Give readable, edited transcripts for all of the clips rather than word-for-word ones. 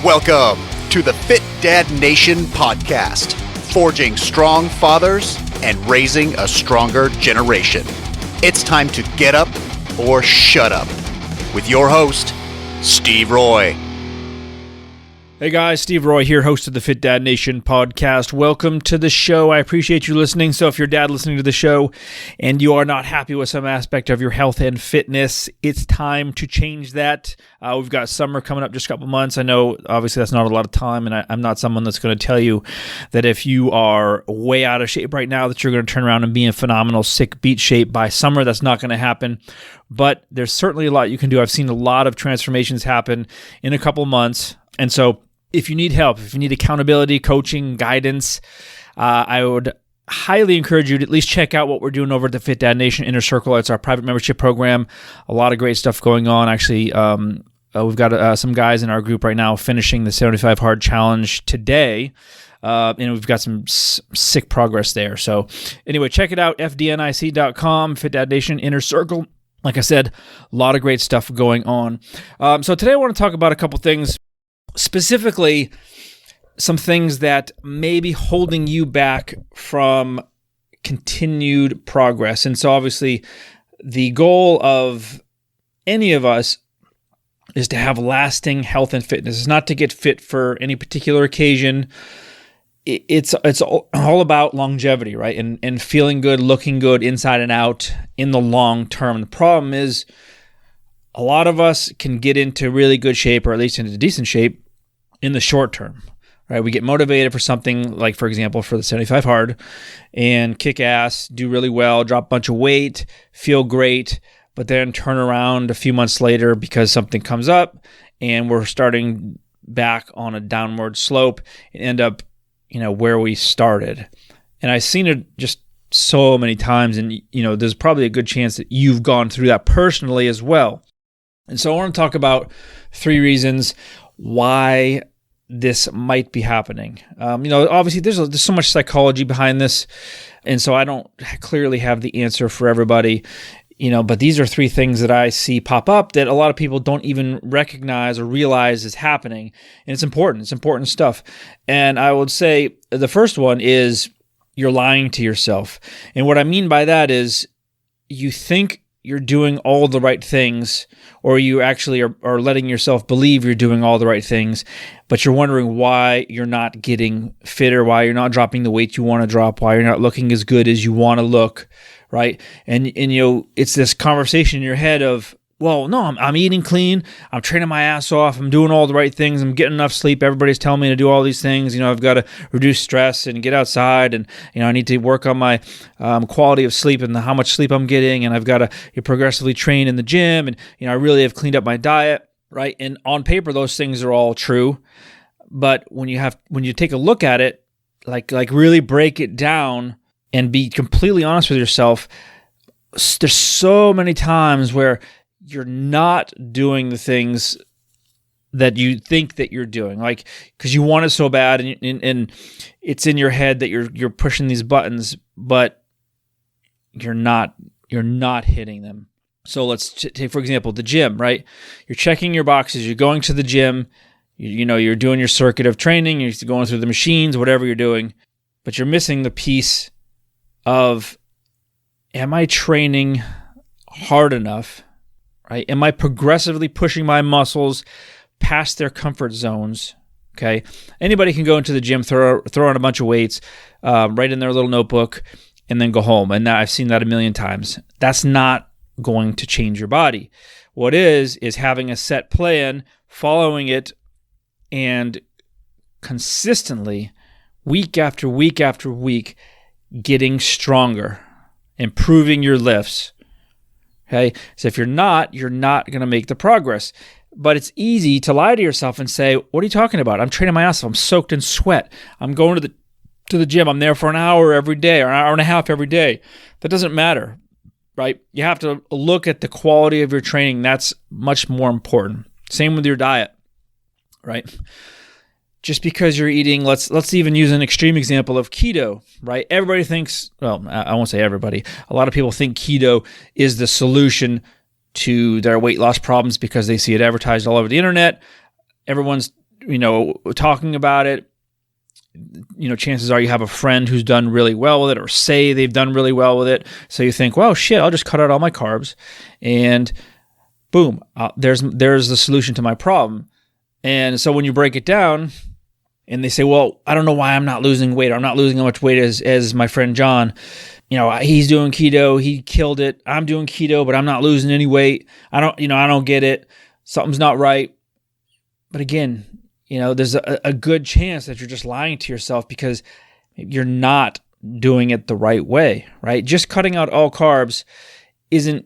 Welcome to the Fit Dad Nation podcast, forging strong fathers and raising a stronger generation. It's time to get up or shut up with your host, Steve Roy. Hey guys, Steve Roy here, host of the Fit Dad Nation podcast. Welcome to the show. I appreciate you listening. So if you're dad listening to the show and you are not happy with some aspect of your health and fitness, it's time to change that. We've got summer coming up just a couple months. I know obviously that's not a lot of time, and I'm not someone that's going to tell you that if you are way out of shape right now that you're going to turn around and be in phenomenal sick beat shape by summer. That's not going to happen. But there's certainly a lot you can do. I've seen a lot of transformations happen in a couple months. And so if you need help, if you need accountability, coaching, guidance, I would highly encourage you to at least check out what we're doing over at the Fit Dad Nation Inner Circle. It's our private membership program. A lot of great stuff going on. Actually, we've got some guys in our group right now finishing the 75 Hard Challenge today. And we've got some sick progress there. So anyway, check it out, fdnic.com, Fit Dad Nation Inner Circle. Like I said, a lot of great stuff going on. So today I want to talk about a couple things. Specifically, some things that may be holding you back from continued progress. And so obviously, the goal of any of us is to have lasting health and fitness. It's not to get fit for any particular occasion. It's all about longevity, right? And feeling good, looking good inside and out in the long term. The problem is a lot of us can get into really good shape, or at least into decent shape, in the short term, right? We get motivated for something like, for example, for the 75 Hard, and kick ass, do really well, drop a bunch of weight, feel great, but then turn around a few months later because something comes up and we're starting back on a downward slope and end up, where we started. And I've seen it just so many times, and, there's probably a good chance that you've gone through that personally as well. And so I want to talk about 3 reasons why this might be happening. Obviously there's so much psychology behind this, and so I don't clearly have the answer for everybody, but these are 3 things that I see pop up that a lot of people don't even recognize or realize is happening. And it's important stuff. And I would say the first one is you're lying to yourself. And what I mean by that is you think you're doing all the right things, or you actually are letting yourself believe you're doing all the right things, but you're wondering why you're not getting fitter, why you're not dropping the weight you want to drop, why you're not looking as good as you want to look, right? And it's this conversation in your head of, well, no, I'm eating clean, I'm training my ass off, I'm doing all the right things, I'm getting enough sleep, everybody's telling me to do all these things, I've got to reduce stress and get outside, and I need to work on my quality of sleep and how much sleep I'm getting, and I've got to progressively train in the gym, and I really have cleaned up my diet, right? And on paper, those things are all true, but when you take a look at it, like really break it down and be completely honest with yourself, there's so many times where you're not doing the things that you think that you're doing, like, because you want it so bad, and it's in your head that you're pushing these buttons, but you're not hitting them. So let's take, for example, the gym, right? You're checking your boxes, you're going to the gym, you're doing your circuit of training, you're going through the machines, whatever you're doing, but you're missing the piece of, am I training hard enough? Right? Am I progressively pushing my muscles past their comfort zones? Okay. Anybody can go into the gym, throw on a bunch of weights, write in their little notebook, and then go home. And I've seen that a million times. That's not going to change your body. What is having a set plan, following it, and consistently, week after week after week, getting stronger, improving your lifts. Okay, so if you're not going to make the progress. But it's easy to lie to yourself and say, what are you talking about? I'm training my ass off. I'm soaked in sweat. I'm going to the gym. I'm there for an hour every day, or an hour and a half every day. That doesn't matter, right? You have to look at the quality of your training. That's much more important. Same with your diet, right? Just because you're eating, let's even use an extreme example of keto, right? Everybody thinks, well, I won't say everybody, a lot of people think keto is the solution to their weight loss problems because they see it advertised all over the internet. Everyone's talking about it, chances are you have a friend who's done really well with it, or say they've done really well with it. So you think, well, shit, I'll just cut out all my carbs, and boom, there's the solution to my problem. And so when you break it down, and they say, well, I don't know why I'm not losing weight. I'm not losing as much weight as my friend John. He's doing keto. He killed it. I'm doing keto, but I'm not losing any weight. I don't get it. Something's not right. But again, there's a good chance that you're just lying to yourself because you're not doing it the right way, right? Just cutting out all carbs isn't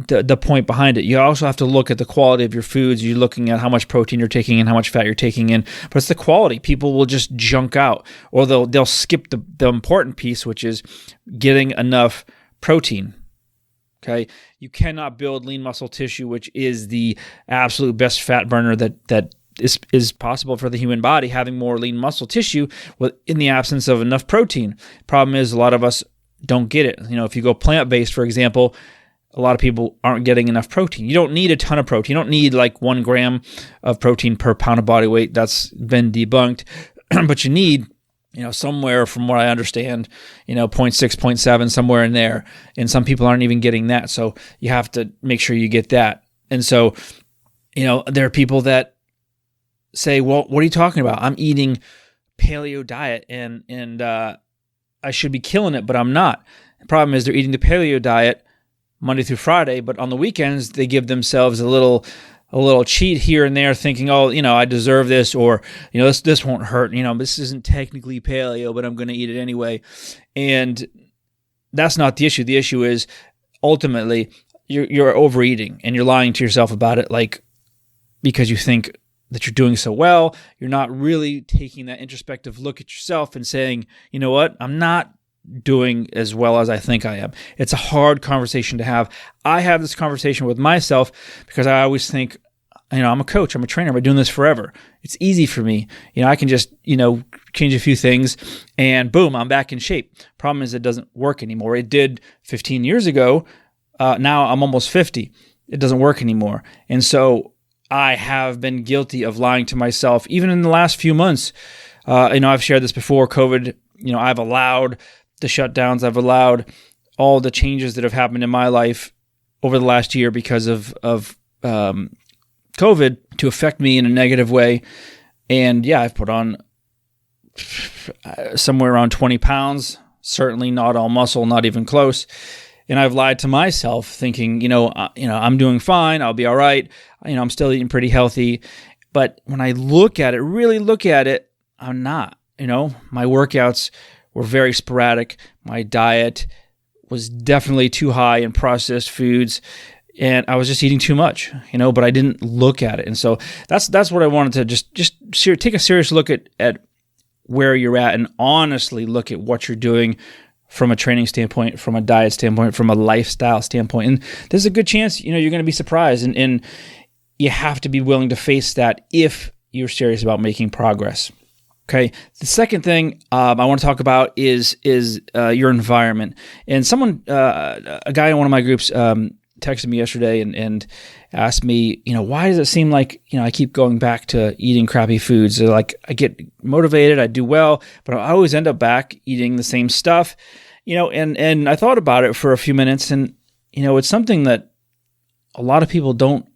the point behind it. You also have to look at the quality of your foods. You're looking at how much protein you're taking in, how much fat you're taking in, but it's the quality. People will just junk out, or they'll skip the important piece, which is getting enough protein. Okay, you cannot build lean muscle tissue, which is the absolute best fat burner that is possible for the human body, having more lean muscle tissue in the absence of enough protein. Problem is, a lot of us don't get it. If you go plant-based, for example, a lot of people aren't getting enough protein. You don't need a ton of protein. You don't need like 1 gram of protein per pound of body weight. That's been debunked. But you need, somewhere, from what I understand, 0.6, 0.7, somewhere in there. And some people aren't even getting that. So you have to make sure you get that. And so, there are people that say, well, what are you talking about? I'm eating paleo diet and I should be killing it, but I'm not. The problem is they're eating the paleo diet Monday through Friday, but on the weekends they give themselves a little cheat here and there, thinking, oh, I deserve this, or this won't hurt. This isn't technically paleo, but I'm going to eat it anyway. And that's not the issue. The issue is ultimately you're overeating and you're lying to yourself about it, like because you think that you're doing so well. You're not really taking that introspective look at yourself and saying, you know what, I'm not doing as well as I think I am. It's a hard conversation to have. I have this conversation with myself because I always think, I'm a coach, I'm a trainer, I've been doing this forever. It's easy for me. I can just, change a few things and boom, I'm back in shape. Problem is it doesn't work anymore. It did 15 years ago. Now I'm almost 50. It doesn't work anymore. And so I have been guilty of lying to myself, even in the last few months. I've shared this before, COVID, I've allowed the shutdowns, I've allowed all the changes that have happened in my life over the last year because of COVID to affect me in a negative way. And yeah, I've put on somewhere around 20 pounds, certainly not all muscle, not even close. And I've lied to myself thinking, I'm doing fine, I'll be all right. I'm still eating pretty healthy. But when I really look at it, I'm not. My workouts were very sporadic. My diet was definitely too high in processed foods, and I was just eating too much, but I didn't look at it. And so that's what I wanted to just take a serious look at where you're at and honestly look at what you're doing from a training standpoint, from a diet standpoint, from a lifestyle standpoint. And there's a good chance, you're going to be surprised, and you have to be willing to face that if you're serious about making progress. Okay. The second thing I want to talk about is your environment. And someone, a guy in one of my groups, texted me yesterday and asked me, why does it seem like I keep going back to eating crappy foods? So like I get motivated, I do well, but I always end up back eating the same stuff. And I thought about it for a few minutes, and it's something that a lot of people don't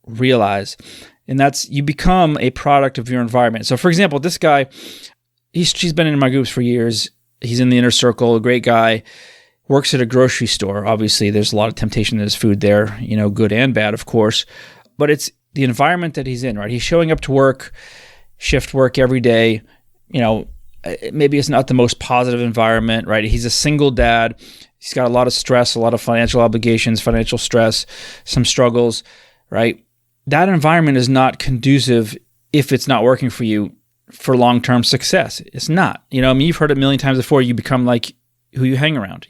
realize. And that's you become a product of your environment. So, for example, this guy, she's been in my groups for years. He's in the inner circle, a great guy, works at a grocery store. Obviously, there's a lot of temptation to his food there, good and bad, of course. But it's the environment that he's in, right? He's showing up to work, shift work every day. Maybe it's not the most positive environment, right? He's a single dad. He's got a lot of stress, a lot of financial obligations, financial stress, some struggles, right? That environment is not conducive if it's not working for you for long-term success. It's not. You've heard it a million times before. You become like who you hang around.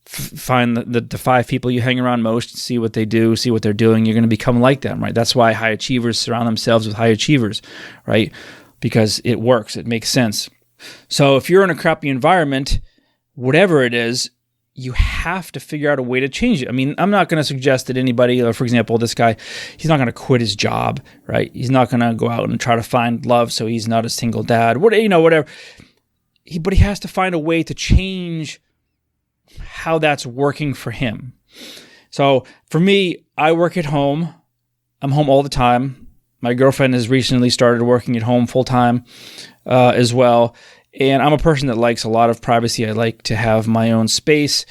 Find the 5 people you hang around most, see what they do, see what they're doing. You're going to become like them, right? That's why high achievers surround themselves with high achievers, right? Because it works. It makes sense. So if you're in a crappy environment, whatever it is, you have to figure out a way to change it. I mean, I'm not going to suggest that anybody, for example, this guy, he's not going to quit his job, right? He's not going to go out and try to find love so he's not a single dad, whatever. But he has to find a way to change how that's working for him. So for me, I work at home. I'm home all the time. My girlfriend has recently started working at home full time as well. And I'm a person that likes a lot of privacy. I like to have my own space.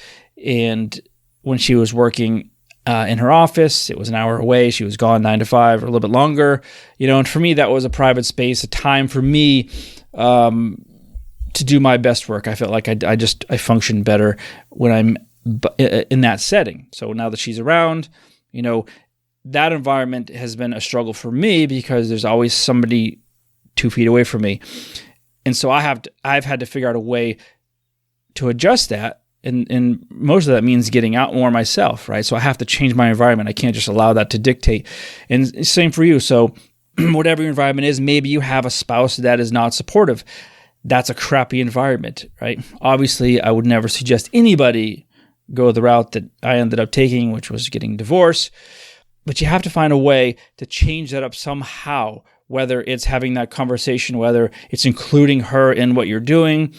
And when she was working in her office, it was an hour away. She was gone 9 to 5 or a little bit longer. And for me, that was a private space, a time for me to do my best work. I felt like I function better when I'm in that setting. So now that she's around, that environment has been a struggle for me because there's always somebody 2 feet away from me. And so I've had to figure out a way to adjust that. And most of that means getting out more myself, right? So I have to change my environment. I can't just allow that to dictate. And same for you. So whatever your environment is, maybe you have a spouse that is not supportive. That's a crappy environment, right? Obviously, I would never suggest anybody go the route that I ended up taking, which was getting divorced. But you have to find a way to change that up somehow, whether it's having that conversation, whether it's including her in what you're doing,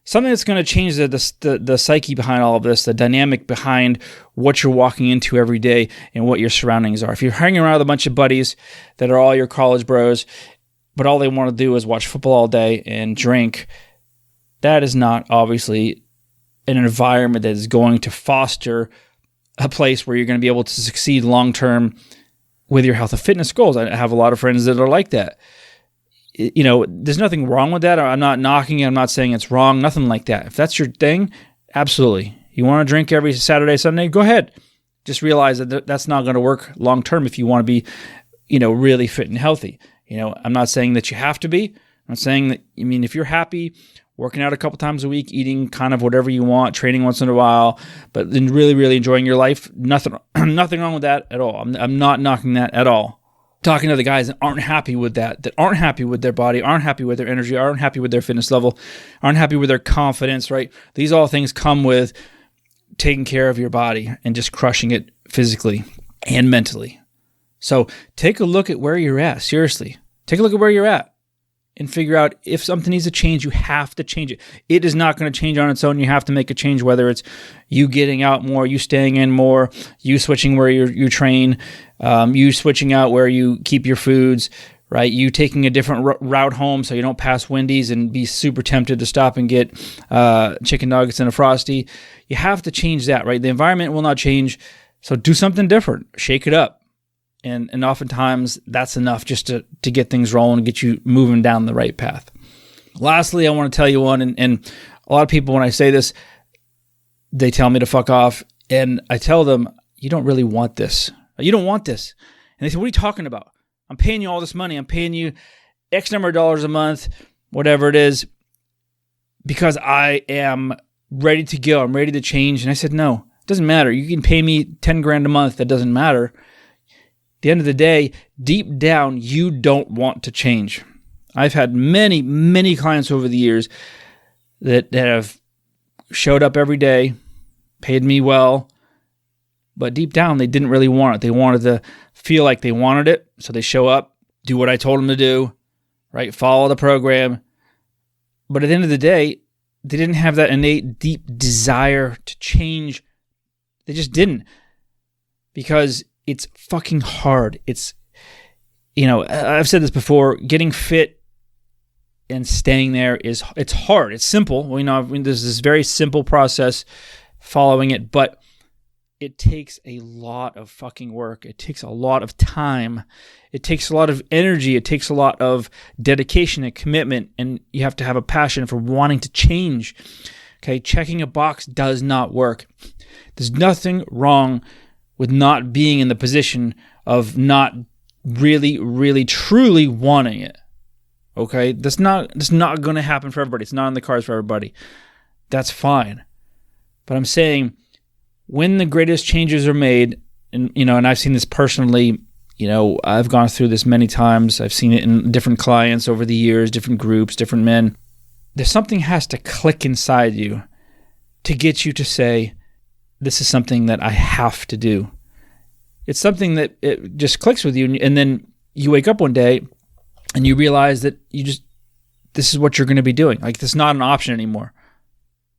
something that's going to change the psyche behind all of this, the dynamic behind what you're walking into every day and what your surroundings are. If you're hanging around with a bunch of buddies that are all your college bros, but all they want to do is watch football all day and drink, that is not obviously an environment that is going to foster a place where you're going to be able to succeed long-term with your health and fitness goals. I have a lot of friends that are like that. There's nothing wrong with that. I'm not knocking it. I'm not saying it's wrong. Nothing like that. If that's your thing, absolutely. You want to drink every Saturday, Sunday, go ahead. Just realize that that's not going to work long-term if you want to be, really fit and healthy. I'm not saying that you have to be. I'm saying that, if you're happy working out a couple times a week, eating kind of whatever you want, training once in a while, but then really, really enjoying your life, nothing wrong with that at all. I'm not knocking that at all. Talking to the guys that aren't happy with that aren't happy with their body, aren't happy with their energy, aren't happy with their fitness level, aren't happy with their confidence, right? These all things come with taking care of your body and just crushing it physically and mentally. So take a look at where you're at. Seriously, take a look at where you're at and figure out if something needs to change. You have to change it. It is not going to change on its own. You have to make a change, whether it's you getting out more, you staying in more, you switching where you train, you switching out where you keep your foods, right? You taking a different route home so you don't pass Wendy's and be super tempted to stop and get chicken nuggets and a Frosty. You have to change that, right? The environment will not change, so do something different. Shake it up. And oftentimes that's enough just to get things rolling and get you moving down the right path. Lastly, I want to tell you one, and a lot of people, when I say this, they tell me to fuck off, and I tell them, you don't really want this. You don't want this. And they say, what are you talking about? I'm paying you all this money. I'm paying you X number of dollars a month, whatever it is, because I am ready to go. I'm ready to change. And I said, no, it doesn't matter. You can pay me 10 grand a month. That doesn't matter. At the end of the day, deep down, you don't want to change. I've had many, many clients over the years that have showed up every day, paid me well, but deep down, they didn't really want it. They wanted to feel like they wanted it, so they show up, do what I told them to do, right? Follow the program. But at the end of the day, they didn't have that innate, deep desire to change. They just didn't, because it's fucking hard. It's, I've said this before, getting fit and staying there it's hard. It's simple. There's this very simple process following it, but it takes a lot of fucking work. It takes a lot of time. It takes a lot of energy. It takes a lot of dedication and commitment, and you have to have a passion for wanting to change. Okay, checking a box does not work. There's nothing wrong with not being in the position of not really, really, truly wanting it. Okay? That's not going to happen for everybody. It's not in the cards for everybody. That's fine. But I'm saying when the greatest changes are made, and I've seen this personally, I've gone through this many times. I've seen it in different clients over the years, different groups, different men. There's something has to click inside you to get you to say, this is something that I have to do. It's something that it just clicks with you, and then you wake up one day and you realize that this is what you're going to be doing. Like, this is not an option anymore.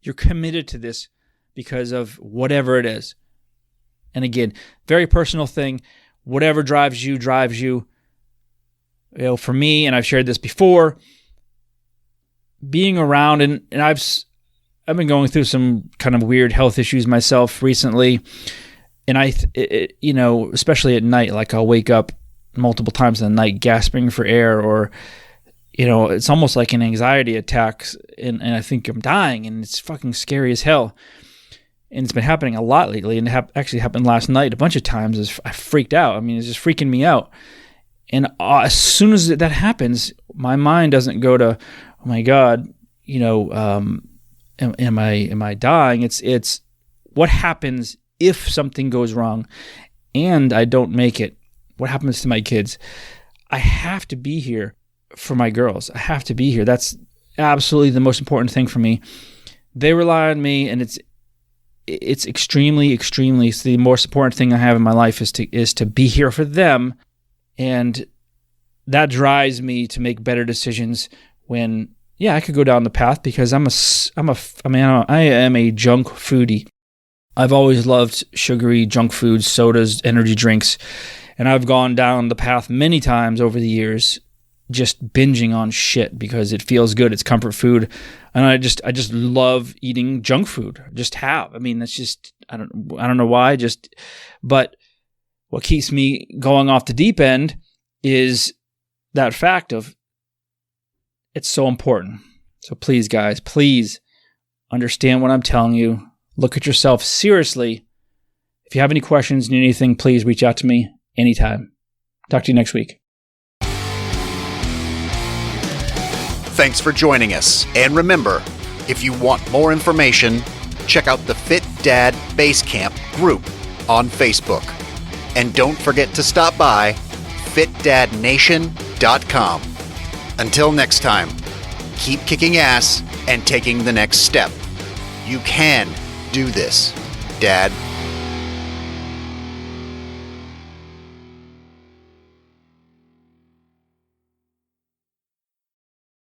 You're committed to this because of whatever it is. And again, very personal thing. Whatever drives you, drives you. You know, for me, and I've shared this before, being around, and I've been going through some kind of weird health issues myself recently, and especially at night, like I'll wake up multiple times in the night gasping for air, or it's almost like an anxiety attack, and I think I'm dying, and it's fucking scary as hell. And it's been happening a lot lately, and it actually happened last night a bunch of times. I freaked out. I mean, it's just freaking me out. And as soon as that happens, my mind doesn't go to, oh my God, am I dying? It's what happens if something goes wrong and I don't make it? What happens to my kids? I have to be here for my girls. I have to be here. That's absolutely the most important thing for me. They rely on me, and it's extremely, extremely, it's the most important thing I have in my life is to be here for them. And that drives me to make better decisions when, I could go down the path, because I am a junk foodie. I've always loved sugary junk foods, sodas, energy drinks, and I've gone down the path many times over the years, just binging on shit because it feels good. It's comfort food, and I just love eating junk food. Just have. I mean, that's just I don't know why. But what keeps me going off the deep end is that fact of it's so important. So please, guys, please understand what I'm telling you. Look at yourself seriously. If you have any questions, need anything, please reach out to me anytime. Talk to you next week. Thanks for joining us. And remember, if you want more information, check out the Fit Dad Basecamp group on Facebook. And don't forget to stop by fitdadnation.com. Until next time, keep kicking ass and taking the next step. You can do this, Dad.